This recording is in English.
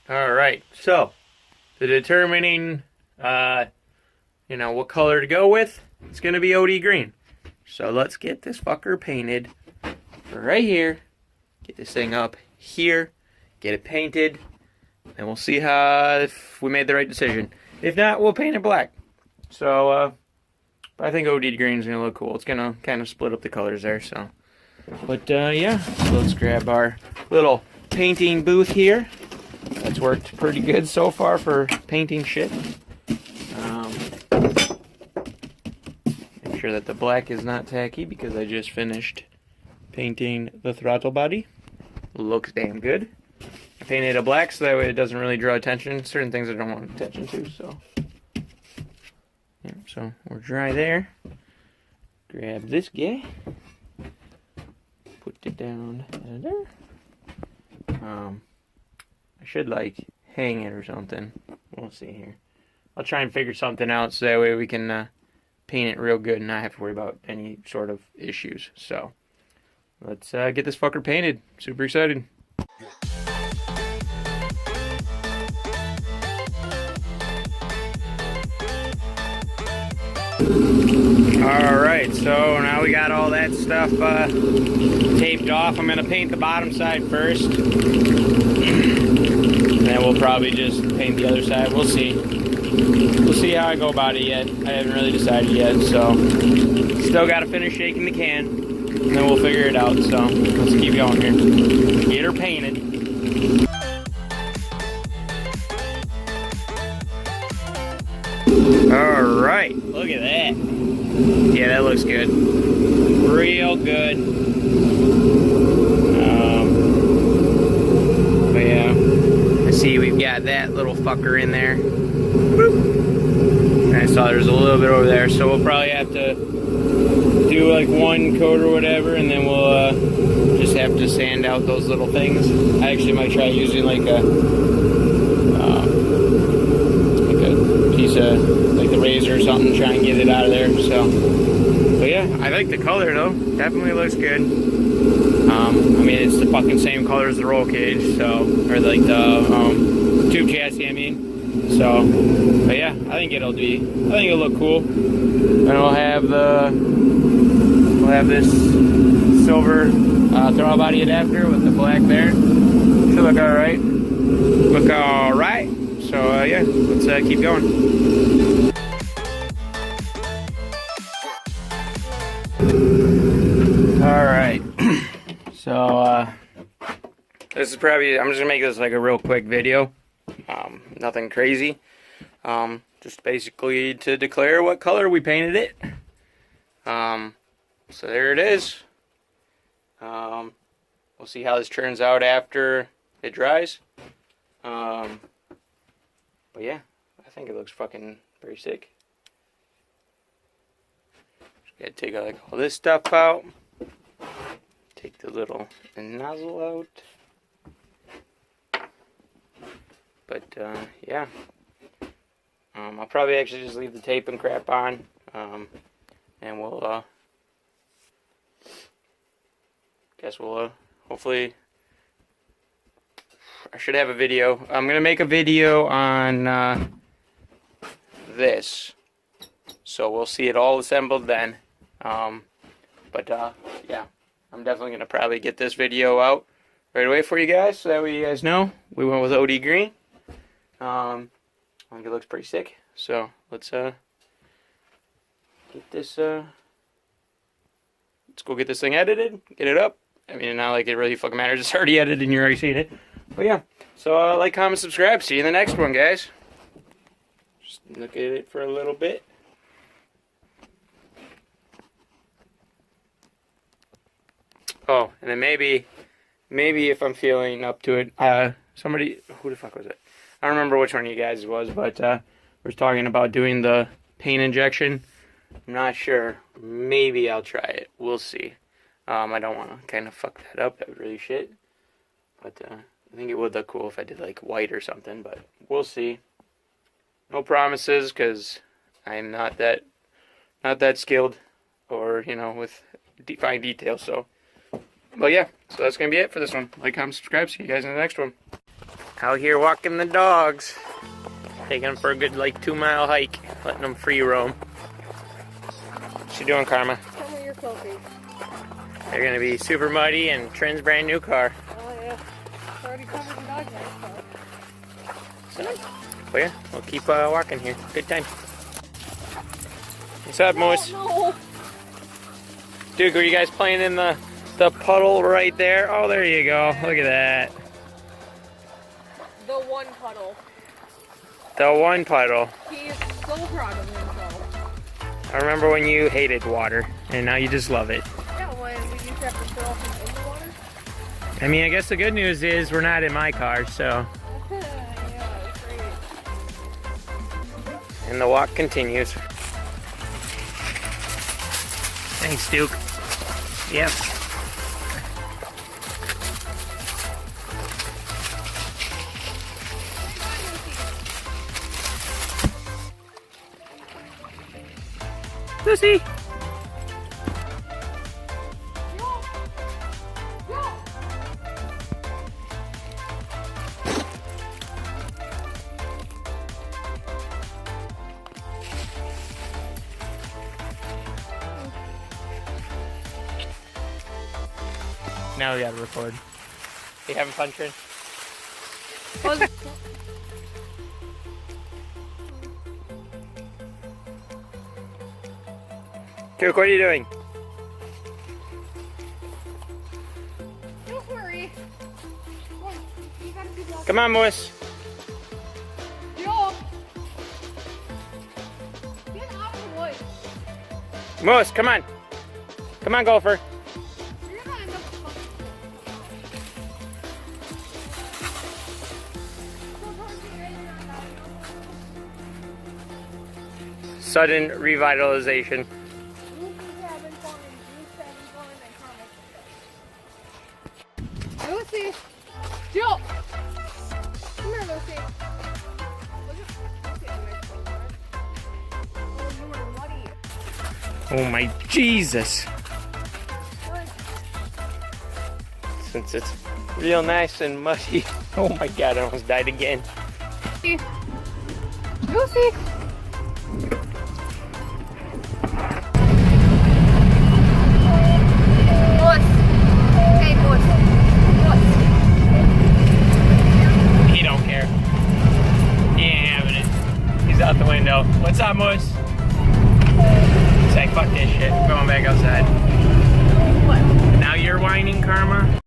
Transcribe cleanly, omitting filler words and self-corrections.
Alright, so the determining what color to go with, it's gonna be OD green. So let's get this fucker painted right here. Get this thing up here, get it painted, and we'll see if we made the right decision. If not, we'll paint it black. So I think OD green is gonna look cool. It's gonna kind of split up the colors there, so. But yeah, so let's grab our little painting booth here. That's worked pretty good so far for painting shit. Make sure that the black is not tacky because I just finished painting the throttle body. Looks damn good. I painted it black so that way it doesn't really draw attention. Certain things I don't want attention to, so. Yeah, so we're dry there. Grab this guy. Put it down there. I should like hang it or something. We'll see here. I'll try and figure something out so that way we can paint it real good and not have to worry about any sort of issues. So let's get this fucker painted. Super excited. Alright, so now we got all that stuff taped off. I'm going to paint the bottom side first. And then we'll probably just paint the other side. We'll see. We'll see how I go about it yet. I haven't really decided yet, so. Still got to finish shaking the can. And then we'll figure it out, so. Let's keep going here. Get her painted. Alright, look at that. Yeah, that looks good. Real good. But yeah, I see we've got that little fucker in there. And I saw there's a little bit over there, so we'll probably have to do like one coat or whatever, and then we'll just have to sand out those little things. I actually might try using like a piece of like the razor or something, try and get it out of there. So, but yeah, I like the color though. Definitely looks good. I mean, it's the fucking same color as the roll cage, so, or like the tube chassis, I mean. So, but yeah, I think it'll look cool. And we'll have this silver throttle body adapter with the black there. Should look all right. Look all right. So yeah, let's keep going. All right. So this is probably, I'm just gonna make this like a real quick video. Nothing crazy. Just basically to declare what color we painted it. So there it is. We'll see how this turns out after it dries. But yeah, I think it looks fucking pretty sick. Just gotta take like all this stuff out. Take the little nozzle out. But yeah. I'll probably actually just leave the tape and crap on. And we'll guess we'll hopefully, I should have a video. I'm gonna make a video on this, so we'll see it all assembled then. But yeah, I'm definitely gonna probably get this video out right away for you guys, so that way you guys know we went with OD green. I think it looks pretty sick. So let's get this. Let's go get this thing edited, get it up. I mean, not like it really fucking matters. It's already edited and you're already seeing it. But yeah, so like, comment, subscribe. See you in the next one, guys. Just look at it for a little bit. Oh, and then maybe if I'm feeling up to it, somebody, who the fuck was it? I don't remember which one of you guys it was, but was talking about doing the paint injection. I'm not sure. Maybe I'll try it. We'll see. I don't want to kind of fuck that up. That would really shit. But I think it would look cool if I did like white or something, but we'll see. No promises, because I'm not that skilled, or with fine details. So, but yeah, so that's gonna be it for this one. Like, comment, subscribe. See you guys in the next one. Out here walking the dogs. Taking them for a good like 2-mile hike. Letting them free roam. What you doing, Karma? Tell me your filthy. They're gonna be super muddy and Trin's brand new car. Oh yeah. It's already covered in dog hair. So, well, yeah, we'll keep walking here. Good time. What's up, Moose? No. Dude, were you guys playing in the puddle right there? Oh, there you go. Look at that. The one puddle. The one puddle. He is so proud of himself. I remember when you hated water, and now you just love it. Yeah, when we used to have to fill up in the water. I mean, I guess the good news is we're not in my car, so. Yeah, it's great. And the walk continues. Thanks, Duke. Yep. Lucy! Now we gotta record. You having fun, Trin? Duke, what are you doing? Don't worry. Come on, Moose. Yo. Get out of the woods. Moose, come on. Come on, Gopher. You're gonna end up Sudden revitalization. Lucy! Jill! Come here, Lucy. Oh, you are muddy. Oh my Jesus. Since it's real nice and muddy. Oh my God, I almost died again. Lucy! He don't care. He ain't having it. He's out the window. What's up, Moose? He's like, fuck this shit. Going back outside.